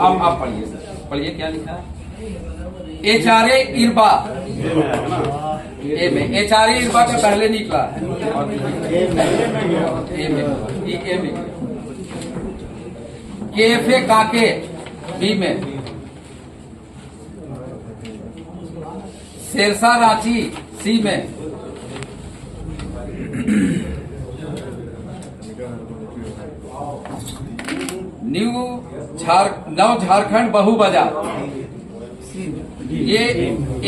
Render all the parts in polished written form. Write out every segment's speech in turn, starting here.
आप पढ़िए सर, पढ़िए क्या लिखा है। एचआरए इरबा ए में, एचआरए इरबा का पहले निकला है ए में। केएफए काके बी में। शेरशाह रांची सी में। नव झारखंड बहु बाजार ये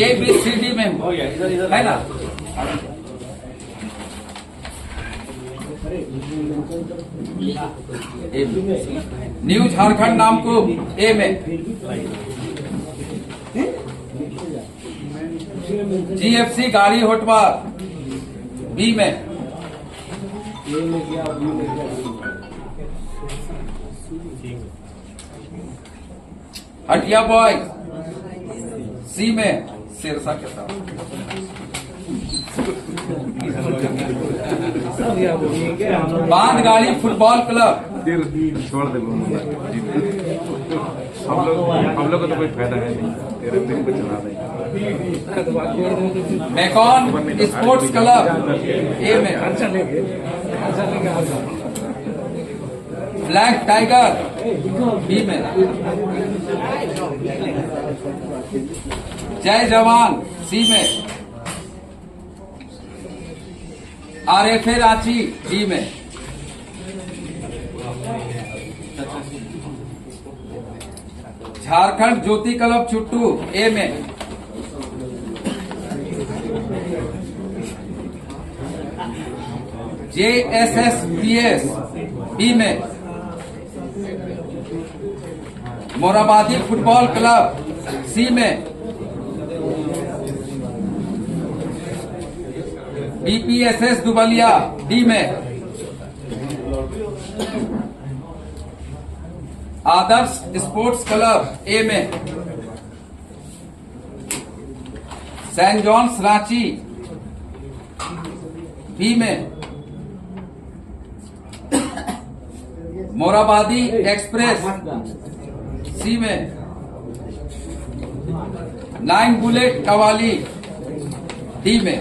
ABCD में है ना। न्यू झारखंड नाम को ए में। GFC गाड़ी होटवा बी में। हटिया बॉय सी में। शेरशाह के साथ बांधगाड़ी फुटबॉल क्लब। छोड़ दे, हम लोग को तो कोई फायदा है नहीं, तेरे को चला रहे। मैकॉन स्पोर्ट्स क्लब ए में। ब्लैक टाइगर बी में। जय जवान सी में। RFA रांची डी में। झारखंड ज्योति क्लब चुट्टू ए में। JSSPS बी में। मोराबादी फुटबॉल क्लब सी में। BPSS दुबलिया डी में। आदर्श स्पोर्ट्स क्लब ए में। सेंट जॉन्स रांची बी में। मोराबादी एक्सप्रेस सी में। 9 बुलेट कवाली डी में।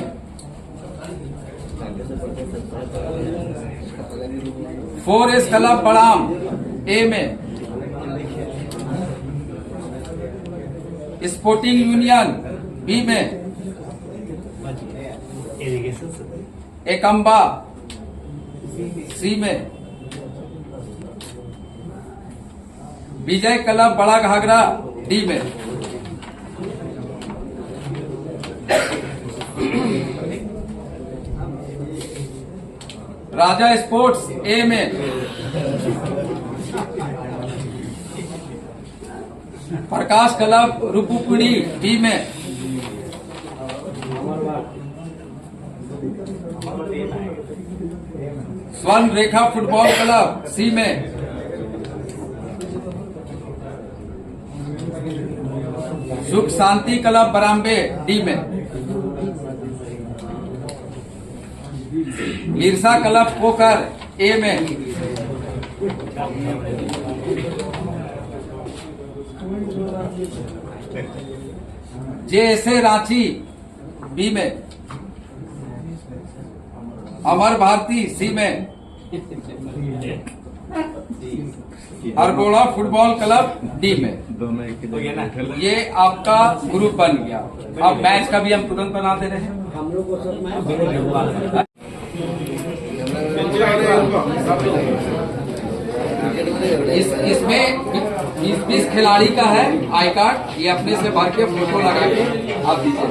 फोरेस्ट क्लब बड़ाम ए में। स्पोर्टिंग यूनियन बी में। एकम्बा सी में। विजय क्लब बड़ा घाघरा डी में। राजा स्पोर्ट्स ए में। प्रकाश क्लब रुपुपुड़ी बी में। स्वर्ण रेखा फुटबॉल क्लब सी में। सुख शांति क्लब बराम्बे डी में। ईर्षा क्लब पोकर ए में। JSA रांची बी में। अमर भारती सी में। अरगोड़ा फुटबॉल क्लब डी में। ये आपका ग्रुप बन गया। अब मैच का भी हम तुरंत बना दे रहे हैं। हम लोग को इसमें 20 खिलाड़ी का है आई कार्ड। ये अपने से भर के फोटो लगा के आप दीजिए।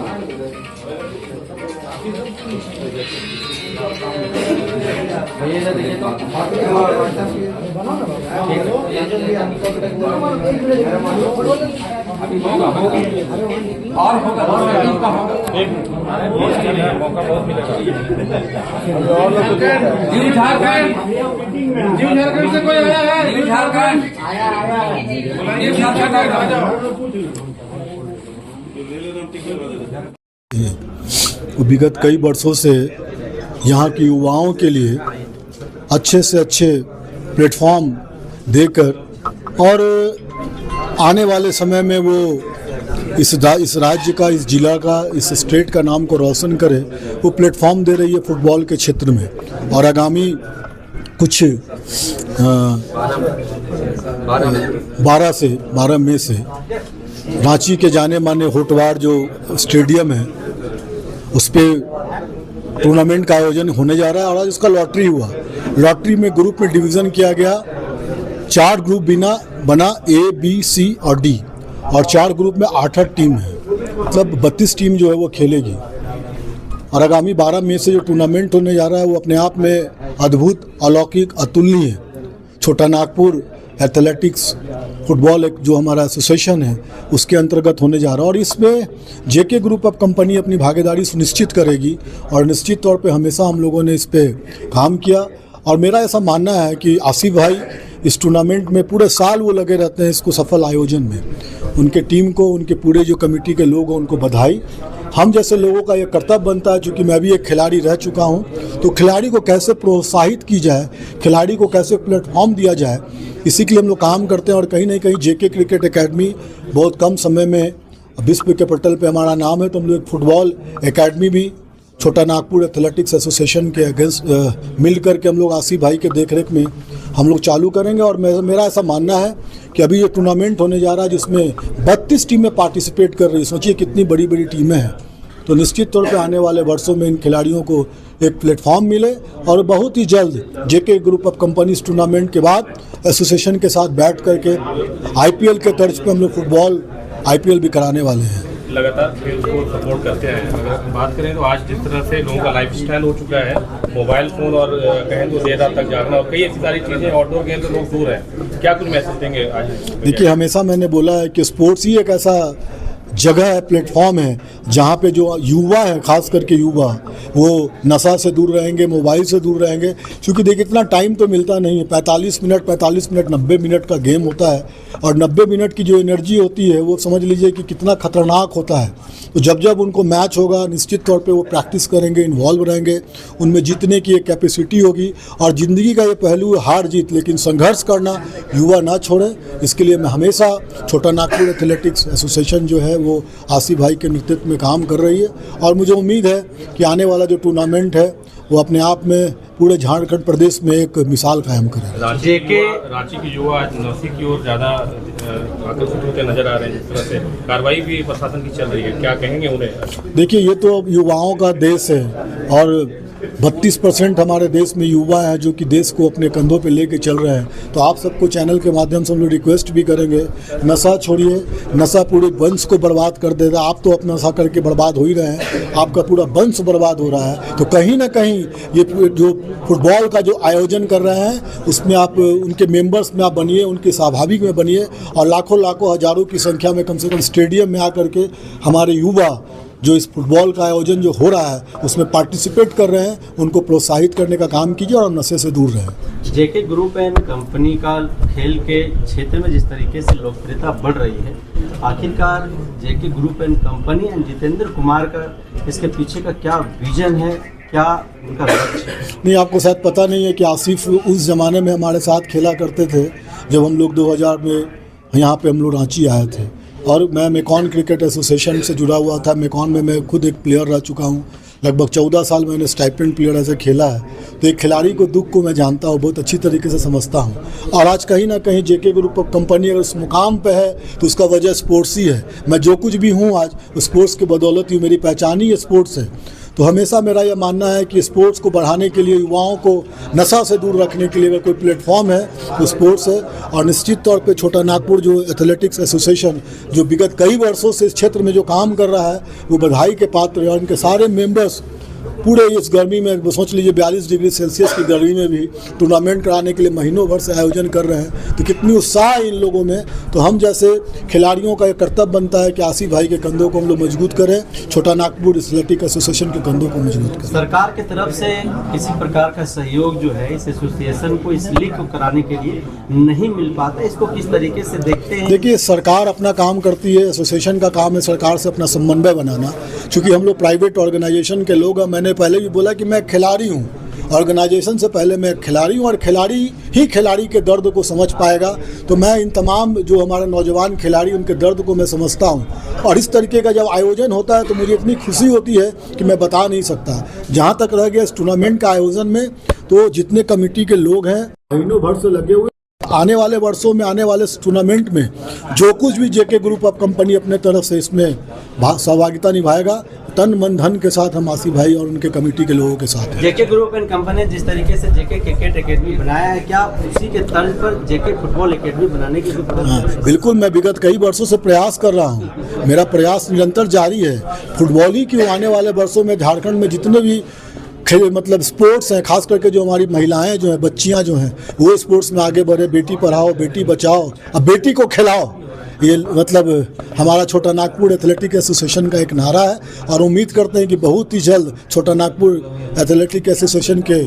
और होगा मौका बहुत मिलेगा। न्यू झारखंड से कोई आया है? न्यू झारखंड विगत कई वर्षों से यहाँ की युवाओं के लिए अच्छे से अच्छे प्लेटफॉर्म देकर और आने वाले समय में वो इस राज्य का, इस जिला का, इस स्टेट का नाम को रोशन करे, वो प्लेटफॉर्म दे रही है फुटबॉल के क्षेत्र में। और आगामी कुछ 12 मई से रांची के जाने माने होटवार जो स्टेडियम है उस पर टूर्नामेंट का आयोजन होने जा रहा है। और आज उसका लॉटरी हुआ। लॉटरी में ग्रुप में डिवीज़न किया गया, 4 ग्रुप बना A, B, C और D, और 4 ग्रुप में 8 टीम है, मतलब 32 टीम जो है वो खेलेगी। और आगामी 12 मई से जो टूर्नामेंट होने जा रहा है वो अपने आप में अद्भुत, अलौकिक, अतुलनीय है। छोटा नागपुर एथलेटिक्स फुटबॉल एक जो हमारा एसोसिएशन है उसके अंतर्गत होने जा रहा है। और इसमें जेके ग्रुप ऑफ कंपनी अपनी भागीदारी सुनिश्चित करेगी और निश्चित तौर पे हमेशा हम लोगों ने इस पे काम किया। और मेरा ऐसा मानना है कि आसिफ भाई इस टूर्नामेंट में पूरे साल वो लगे रहते हैं इसको सफल आयोजन में। उनके टीम को, उनके पूरे जो कमेटी के लोग हैं उनको बधाई। हम जैसे लोगों का ये कर्तव्य बनता है, चूँकि मैं भी एक खिलाड़ी रह चुका हूँ, तो खिलाड़ी को कैसे प्रोत्साहित की जाए, खिलाड़ी को कैसे प्लेटफॉर्म दिया जाए, इसी के लिए हम लोग काम करते हैं। और कहीं ना कहीं जेके क्रिकेट एकेडमी बहुत कम समय में विश्व के पटल पे हमारा नाम है, तो हम लोग एक फुटबॉल एकेडमी भी छोटा नागपुर एथलेटिक्स एसोसिएशन के अगेंस्ट मिल करके हम लोग आसिफ भाई के देखरेख में हम लोग चालू करेंगे। और मेरा ऐसा मानना है कि अभी ये टूर्नामेंट होने जा रहा है जिसमें 32 टीमें पार्टिसिपेट कर रही है। सोचिए कितनी बड़ी बड़ी टीमें हैं। तो निश्चित तौर पे आने वाले वर्षों में इन खिलाड़ियों को एक प्लेटफॉर्म मिले और बहुत ही जल्द JK group of companies tournament के बाद एसोसिएशन के साथ बैठ करके आईपीएल के तर्ज पे हम लोग फुटबॉल आईपीएल भी कराने वाले हैं। लगातार खेल को सपोर्ट करते हैं। अगर बात करें तो आज जिस तरह से लोगों का लाइफस्टाइल हो चुका है, मोबाइल फ़ोन और कहें तो देर रात तक जागना और कई ऐसी सारी चीज़ें, आउटडोर गेम से लोग दूर हैं, क्या कुछ मैसेज देंगे आज? देखिए, हमेशा मैंने बोला है कि स्पोर्ट्स ही एक ऐसा जगह है, प्लेटफॉर्म है जहाँ पे जो युवा है, ख़ास करके युवा, वो नशा से दूर रहेंगे, मोबाइल से दूर रहेंगे। क्योंकि देखिए इतना टाइम तो मिलता नहीं है, 45 मिनट 90 मिनट का गेम होता है। और 90 मिनट की जो एनर्जी होती है वो समझ लीजिए कि कितना खतरनाक होता है। तो जब उनको मैच होगा निश्चित तौर पे वो प्रैक्टिस करेंगे, इन्वॉल्व रहेंगे, उनमें जीतने की एक कैपेसिटी होगी। और ज़िंदगी का ये पहलू है हार जीत, लेकिन संघर्ष करना युवा ना छोड़े। इसके लिए मैं हमेशा छोटा नागपुर एथलेटिक्स एसोसिएशन जो है वो आसिफ भाई के नेतृत्व में काम कर रही है। और मुझे उम्मीद है कि आने वाला जो टूर्नामेंट है वो अपने आप में पूरे झारखंड प्रदेश में एक मिसाल कायम करेगा। रांची के युवा आज नशे की ओर ज़्यादा आकर्षित होते नजर आ रहे हैं। जिस तरह से कार्रवाई भी प्रशासन की चल रही है, क्या कहेंगे उन्हें? देखिए, ये तो अब युवाओं का देश है और 32% हमारे देश में युवा हैं जो कि देश को अपने कंधों पे लेके चल रहे हैं। तो आप सबको चैनल के माध्यम से हम लोग रिक्वेस्ट भी करेंगे, नशा छोड़िए। नशा पूरे वंश को बर्बाद कर देगा। आप तो अपना नशा करके बर्बाद हो ही रहे हैं, आपका पूरा वंश बर्बाद हो रहा है। तो कहीं ना कहीं ये जो फुटबॉल का जो आयोजन कर रहे हैं उसमें आप उनके मेंबर्स में आप बनिए, उनके स्वाभाविक में बनिए। और लाखों हज़ारों की संख्या में कम से कम स्टेडियम में आकर के हमारे युवा जो इस फुटबॉल का आयोजन जो हो रहा है उसमें पार्टिसिपेट कर रहे हैं, उनको प्रोत्साहित करने का काम कीजिए और नशे से दूर रहें। जेके ग्रुप एंड कंपनी का खेल के क्षेत्र में जिस तरीके से लोकप्रियता बढ़ रही है, आखिरकार JK group and company and Jitendra Kumar का इसके पीछे का क्या विजन है, क्या उनका लक्ष्य है? नहीं, आपको शायद पता नहीं है कि आसिफ उस ज़माने में हमारे साथ खेला करते थे जब हम लोग 2000 में यहाँ पे हम लोग रांची आए थे। और मैं मेकॉन क्रिकेट एसोसिएशन से जुड़ा हुआ था। मेकॉन में मैं खुद एक प्लेयर रह चुका हूँ। लगभग 14 साल मैंने स्टाइपेंड प्लेयर ऐसे खेला है। तो एक खिलाड़ी को दुख को मैं जानता हूँ, बहुत अच्छी तरीके से समझता हूँ। और आज कहीं ना कहीं जेके ग्रुप ऑफ कंपनी अगर उस मुकाम पे है तो उसका वजह स्पोर्ट्स ही है। मैं जो कुछ भी हूँ आज स्पोर्ट्स की बदौलत ही, मेरी पहचान ही स्पोर्ट्स है। तो हमेशा मेरा यह मानना है कि स्पोर्ट्स को बढ़ाने के लिए, युवाओं को नशा से दूर रखने के लिए अगर कोई प्लेटफॉर्म है तो स्पोर्ट्स है। और निश्चित तौर पे छोटा नागपुर जो एथलेटिक्स एसोसिएशन जो विगत कई वर्षों से इस क्षेत्र में जो काम कर रहा है वो बधाई के पात्र है। और इनके सारे मेंबर्स पूरे इस गर्मी में, सोच लीजिए 42 डिग्री सेल्सियस की गर्मी में भी टूर्नामेंट कराने के लिए महीनों भर से आयोजन कर रहे हैं। तो कितनी उत्साह है इन लोगों में। तो हम जैसे खिलाड़ियों का एक कर्तव्य बनता है कि आसिफ भाई के कंधों को हम लोग मजबूत करें, छोटा नागपुर एथलेटिक एसोसिएशन के कंधों को मजबूत करें। सरकार की तरफ से किसी प्रकार का सहयोग जो है इस एसोसिएशन को, इस लीग को कराने के लिए नहीं मिल पाता, इसको किस तरीके से देखते हैं? देखिए, सरकार अपना काम करती है, एसोसिएशन का काम है सरकार से अपना समन्वय बनाना। चूँकि हम लोग प्राइवेट ऑर्गेनाइजेशन के लोग हैं, मैंने पहले भी बोला कि मैं खिलाड़ी हूँ ऑर्गेनाइजेशन से पहले मैं खिलाड़ी हूँ और खिलाड़ी ही खिलाड़ी के दर्द को समझ पाएगा। तो मैं इन तमाम जो हमारे नौजवान खिलाड़ी उनके दर्द को मैं समझता हूँ और इस तरीके का जब आयोजन होता है तो मुझे इतनी खुशी होती है कि मैं बता नहीं सकता। जहाँ तक रह गया इस टूर्नामेंट का आयोजन में, तो जितने कमेटी के लोग हैं महीनों भर से लगे हुए, आने वाले वर्षों में आने वाले टूर्नामेंट में जो कुछ भी जेके ग्रुप ऑफ कंपनी अपने तरफ से इसमें सहभागिता निभाएगा, तन मन धन के साथ हम आसिफ भाई और उनके कमेटी के लोगों के साथ हैं। जेके ग्रुप एंड कंपनी जिस तरीके से जेके क्रिकेट एकेडमी बनाया है, क्या उसी के तर्ज पर जेके फुटबॉल एकेडमी बनाने की बिल्कुल, मैं विगत कई वर्षों से प्रयास कर रहा हूँ। मेरा प्रयास निरंतर जारी है। फुटबॉल ही क्यों, आने वाले वर्षों में झारखंड में जितने भी मतलब स्पोर्ट्स हैं, खास करके जो हमारी महिलाएं जो हैं, बच्चियां जो हैं, वो स्पोर्ट्स में आगे बढ़े। बेटी पढ़ाओ, बेटी बचाओ, अब बेटी को खिलाओ, ये मतलब हमारा छोटा नागपुर एथलेटिक एसोसिएशन का एक नारा है और उम्मीद करते हैं कि बहुत ही जल्द छोटा नागपुर एथलेटिक एसोसिएशन के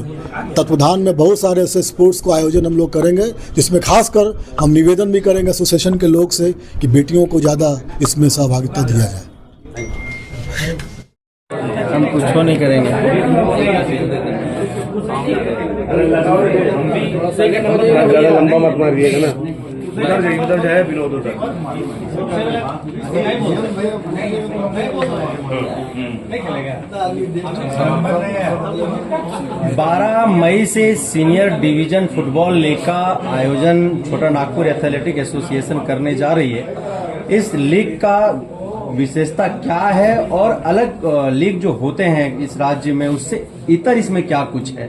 तत्वाधान में बहुत सारे ऐसे स्पोर्ट्स को आयोजन हम लोग करेंगे, जिसमें खासकर हम निवेदन भी करेंगे एसोसिएशन के लोग से कि बेटियों को ज़्यादा इसमें सहभागिता दिया जाए। हम कुछ नहीं करेंगे। लंबा मत मारिएगा ना, उधर जाए विनोद उधर। 12 मई से सीनियर डिवीजन फुटबॉल लीग का आयोजन छोटा नागपुर एथलेटिक एसोसिएशन करने जा रही है। इस लीग का विशेषता क्या है और अलग लीग जो होते हैं इस राज्य में उससे इतर इसमें क्या कुछ है?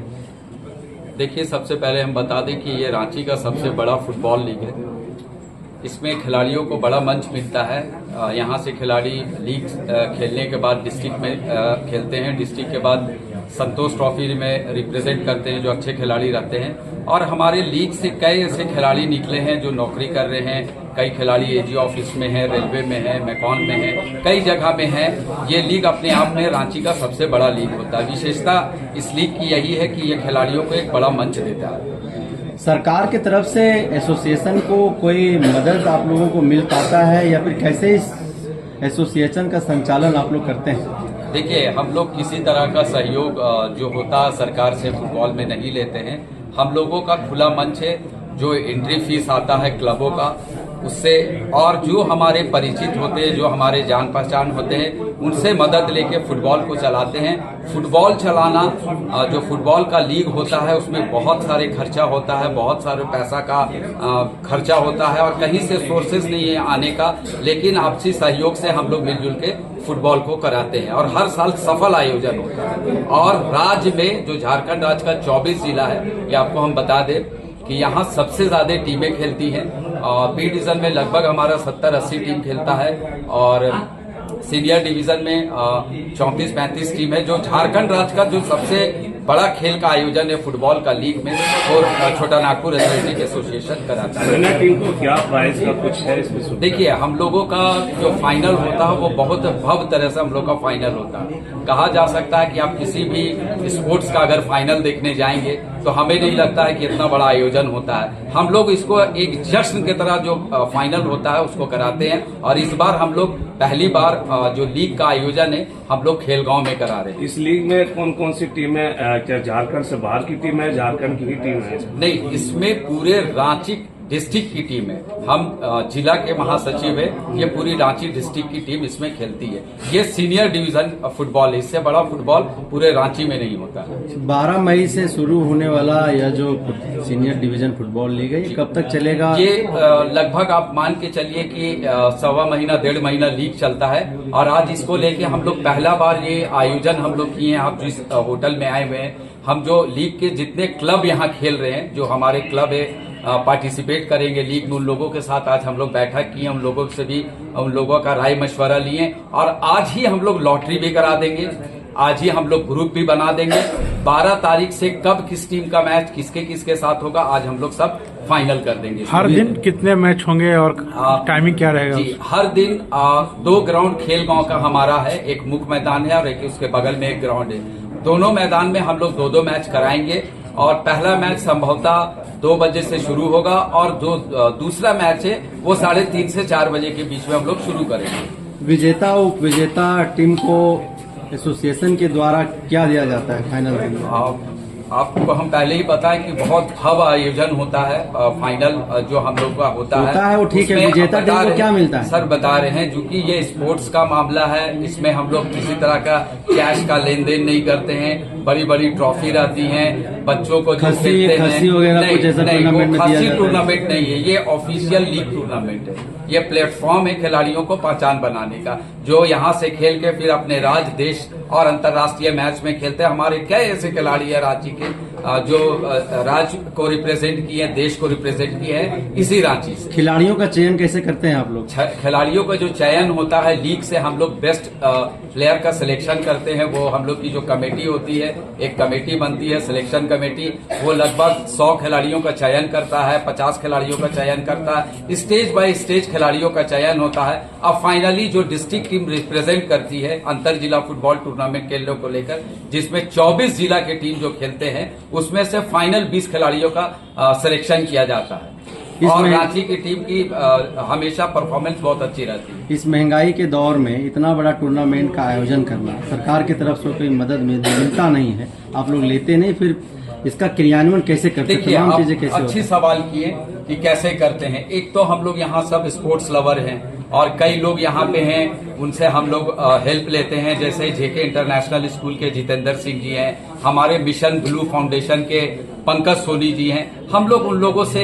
देखिए, सबसे पहले हम बता दें कि ये रांची का सबसे बड़ा फुटबॉल लीग है। इसमें खिलाड़ियों को बड़ा मंच मिलता है। यहाँ से खिलाड़ी लीग खेलने के बाद डिस्ट्रिक्ट में खेलते हैं, डिस्ट्रिक्ट के बाद संतोष ट्रॉफी में रिप्रेजेंट करते हैं जो अच्छे खिलाड़ी रहते हैं। और हमारे लीग से कई ऐसे खिलाड़ी निकले हैं जो नौकरी कर रहे हैं। कई खिलाड़ी एजी ऑफिस में है, रेलवे में है, मैकॉन में है, कई जगह में है। ये लीग अपने आप में रांची का सबसे बड़ा लीग होता है। विशेषता इस लीग की यही है कि ये खिलाड़ियों को एक बड़ा मंच देता है। सरकार की तरफ से एसोसिएशन को कोई मदद आप लोगों को मिल पाता है या फिर कैसे इस एसोसिएशन का संचालन आप लोग करते हैं? देखिए, हम लोग किसी तरह का सहयोग जो होता है सरकार से फुटबॉल में नहीं लेते हैं। हम लोगों का खुला मंच है, जो एंट्री फीस आता है क्लबों का उससे, और जो हमारे परिचित होते हैं, जो हमारे जान पहचान होते हैं, उनसे मदद लेके फुटबॉल को चलाते हैं। फुटबॉल चलाना, जो फुटबॉल का लीग होता है उसमें बहुत सारे खर्चा होता है, बहुत सारे पैसा का खर्चा होता है और कहीं से सोर्सेज नहीं है आने का, लेकिन आपसी सहयोग से हम लोग मिलजुल के फुटबॉल को कराते हैं और हर साल सफल आयोजन होता है। और राज्य में जो झारखंड राज्य का 24 जिला है, ये आपको हम बता दें कि यहाँ सबसे ज्यादा टीमें खेलती हैं। बी डिवीजन में लगभग हमारा 70-80 टीम खेलता है और सीनियर डिवीजन में 34-35 टीम है। जो झारखंड राज्य का जो सबसे बड़ा खेल का आयोजन है फुटबॉल का लीग में, और छोटा नागपुर एथलेटिक एसोसिएशन कराता है। टीम को क्या प्राइस का कुछ है इसमें? देखिए, हम लोगों का जो फाइनल होता है वो बहुत भव्य तरह से हम लोग का फाइनल होता है। कहा जा सकता है कि आप किसी भी स्पोर्ट्स का अगर फाइनल देखने जाएंगे तो हमें नहीं लगता है कि इतना बड़ा आयोजन होता है। हम लोग इसको एक जश्न की तरह जो फाइनल होता है उसको कराते हैं और इस बार हम लोग पहली बार जो लीग का आयोजन है हम लोग खेलगांव में करा रहे हैं। इस लीग में कौन कौन सी टीम है? क्या झारखंड से बाहर की टीम है, झारखंड की ही टीम है? नहीं, इसमें पूरे रांची डिस्ट्रिक्ट की टीम है। हम जिला के महासचिव है, ये पूरी रांची डिस्ट्रिक्ट की टीम इसमें खेलती है। ये सीनियर डिवीजन फुटबॉल है, इससे बड़ा फुटबॉल पूरे रांची में नहीं होता है। 12 मई से शुरू होने वाला यह जो सीनियर डिवीजन फुटबॉल लीग है, ये कब तक चलेगा? ये लगभग आप मान के चलिए कि 1.25 महीना 1.5 महीना लीग चलता है और आज इसको लेके हम लोग पहला बार ये आयोजन हम लोग किए हैं। आप जिस होटल में आए हुए हैं, हम जो लीग के जितने क्लब यहाँ खेल रहे हैं, जो हमारे क्लब है पार्टिसिपेट करेंगे लीग में, उन लोगों के साथ आज हम लोग बैठक किए, उन लोगों से भी उन लोगों का राय मशवरा लिए और आज ही हम लोग लॉटरी भी करा देंगे। आज ही हम लोग ग्रुप भी बना देंगे। 12 तारीख से कब किस टीम का मैच किसके किसके साथ होगा आज हम लोग सब फाइनल कर देंगे। हर दिन कितने मैच होंगे और टाइमिंग क्या रहेगा? जी, हर दिन 2 ग्राउंड खेलगांव का हमारा है, एक मुख्य मैदान है और एक उसके बगल में एक ग्राउंड है। दोनों मैदान में हम लोग 2-2 मैच कराएंगे और पहला मैच संभवतः 2 बजे से शुरू होगा और जो दूसरा मैच है वो 3:30 से 4 बजे के बीच में हम लोग शुरू करेंगे। विजेता उप विजेता टीम को एसोसिएशन के द्वारा क्या दिया जाता है फाइनल में? आपको हम पहले ही बताएं कि बहुत भव्य आयोजन होता है। फाइनल जो हम लोग का होता है वो ठीक है, उसमें विजेता टीम को क्या मिलता है? सर बता रहे हैं, क्योंकि ये स्पोर्ट्स का मामला है, इसमें हम लोग किसी तरह का कैश का लेन देन नहीं करते हैं। बड़ी बड़ी ट्रॉफी रहती हैं, बच्चों को जो खेलते हैं खस्सी वगैरह कुछ ऐसा टूर्नामेंट में दिया जाता है? टूर्नामेंट नहीं है, ये ऑफिशियल लीग टूर्नामेंट है। ये प्लेटफॉर्म है खिलाड़ियों को पहचान बनाने का, जो यहाँ से खेल के फिर अपने राज्य, देश और अंतर्राष्ट्रीय मैच में खेलते हैं। हमारे कई ऐसे खिलाड़ी है रांची के जो राज्य को रिप्रेजेंट किए, देश को रिप्रेजेंट किए हैं इसी रांची से। खिलाड़ियों का चयन कैसे करते हैं आप लोग? खिलाड़ियों का जो चयन होता है लीग से, हम लोग बेस्ट प्लेयर का सिलेक्शन करते हैं। वो हम लोग की जो कमेटी होती है, एक कमेटी बनती है सिलेक्शन कमेटी, वो लगभग 100 खिलाड़ियों का चयन करता है, 50 खिलाड़ियों का चयन करता है। स्टेज बाय स्टेज खिलाड़ियों का चयन होता है। अब फाइनली जो डिस्ट्रिक्ट टीम रिप्रेजेंट करती है अंतर जिला फुटबॉल टूर्नामेंट खेलों को लेकर, जिसमें 24 जिला की टीम जो खेलते हैं, उसमें से फाइनल 20 खिलाड़ियों का सिलेक्शन किया जाता है। और रांची की टीम की हमेशा परफॉर्मेंस बहुत अच्छी रहती है। इस महंगाई के दौर में इतना बड़ा टूर्नामेंट का आयोजन करना, सरकार की तरफ से कोई मदद मिलता नहीं है, आप लोग लेते नहीं, फिर इसका क्रियान्वयन कैसे करते हैं? देखिए, तमाम चीजें कैसे अच्छी सवाल किए कि कैसे करते हैं। एक तो हम लोग यहाँ सब स्पोर्ट्स लवर हैं और कई लोग यहाँ पे हैं, उनसे हम लोग हेल्प लेते हैं। जैसे जेके इंटरनेशनल स्कूल के जितेंद्र सिंह जी हैं, हमारे मिशन ब्लू फाउंडेशन के पंकज सोनी जी हैं। हम लोग उन लोगों से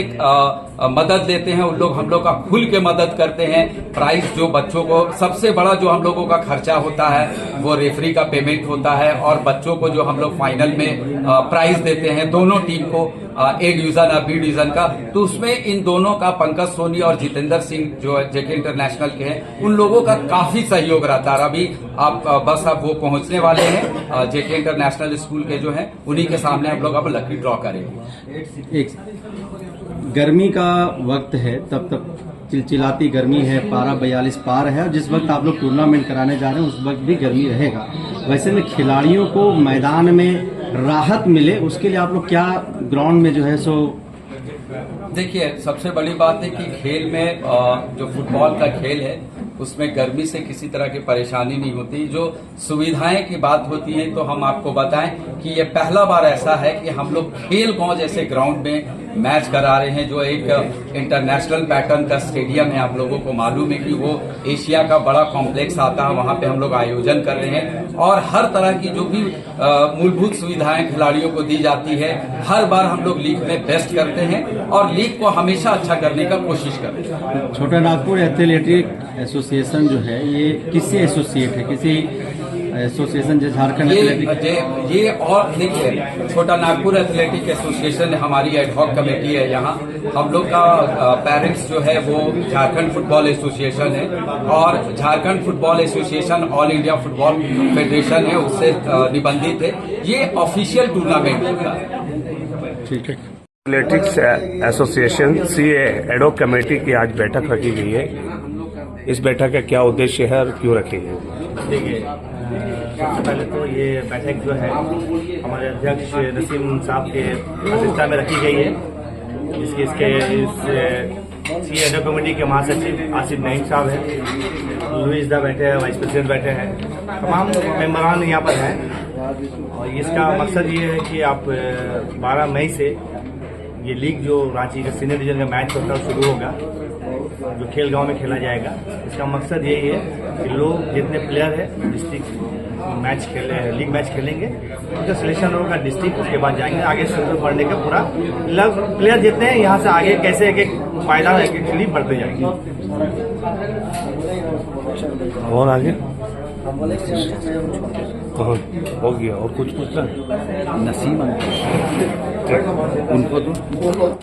मदद लेते हैं, उन लोग हम लोग का खुल के मदद करते हैं। प्राइज जो बच्चों को, सबसे बड़ा जो हम लोगों का खर्चा होता है वो रेफरी का पेमेंट होता है, और बच्चों को जो हम लोग फाइनल में प्राइज देते हैं दोनों टीम को, ए डिवीजन और बी डिवीजन का, तो उसमें इन दोनों का, पंकज सोनी और जितेंद्र सिंह जो जेके इंटरनेशनल के हैं, उन लोगों का काफी सहयोग रहता है। अभी आप बस अब वो पहुंचने वाले हैं, जेके इंटरनेशनल स्कूल के जो हैं, उन्हीं के सामने हम लोग अब लकी ड्रॉ करेंगे। एक गर्मी का वक्त है, तब तक चिलचिलाती गर्मी है, पारा 42 पार है, और जिस वक्त आप लोग टूर्नामेंट कराने जा रहे हैं उस वक्त भी गर्मी रहेगा। वैसे में खिलाड़ियों को मैदान में राहत मिले, उसके लिए आप लोग क्या ग्राउंड में जो है सो? देखिए, सबसे बड़ी बात है कि खेल में जो फुटबॉल का खेल है उसमें गर्मी से किसी तरह की परेशानी नहीं होती। जो सुविधाएं की बात होती है तो हम आपको बताएं कि ये पहला बार ऐसा है कि हम लोग खेल गांव जैसे ग्राउंड में मैच करा रहे हैं, जो एक इंटरनेशनल पैटर्न का स्टेडियम है। आप लोगों को मालूम है कि वो एशिया का बड़ा कॉम्प्लेक्स आता है, वहां पे हम लोग आयोजन कर रहे हैं, और हर तरह की जो भी मूलभूत सुविधाएं खिलाड़ियों को दी जाती है। हर बार हम लोग लीग में बेस्ट करते हैं और लीग को हमेशा अच्छा करने का कोशिश करते हैं। छोटा नागपुर एथलेटिक एसोसिएशन जो है, ये किससे एसोसिएट है? किसी एसोसिएशन जो झारखंड ये और देखिए, छोटा नागपुर एथलेटिक एसोसिएशन हमारी एडहॉक कमेटी है। यहाँ हम लोग का पेरेंट्स जो है वो झारखंड फुटबॉल एसोसिएशन है, और Jharkhand football association all India football federation है, उससे निबंधित है। ये ऑफिशियल टूर्नामेंट होता है। ठीक है। Athletics association CA ad hoc committee की आज बैठक रखी गई है। इस बैठक का क्या उद्देश्य है और क्यों रखी है? देखिए, सबसे पहले तो ये बैठक जो है हमारे अध्यक्ष नसीम साहब के अध्यक्षता में रखी गई है। इसके सीए कमेटी के महासचिव आसिफ नईम साहब हैं, लुइस दा बैठे हैं, वाइस प्रेसिडेंट बैठे हैं, तमाम मेंबरान यहाँ पर हैं। और इसका मकसद ये है कि आप 12 मई से ये लीग जो रांची का सीनियर डिवीजन का मैच होता है शुरू होगा, जो खेल गांव में खेला जाएगा। इसका मकसद यही है कि लोग जितने प्लेयर है डिस्ट्रिक्ट मैच खेले, लीग मैच खेलेंगे, उनका सिलेक्शन होगा डिस्ट्रिक्ट, उसके बाद जाएंगे आगे सेंट्रल बढ़ने का पूरा प्लेयर जितने हैं यहाँ से आगे कैसे एक एक फायदा एक्चुअली बढ़ते जाएंगे। और आगे हो गया और कुछ पूछना? नसीम उनको तो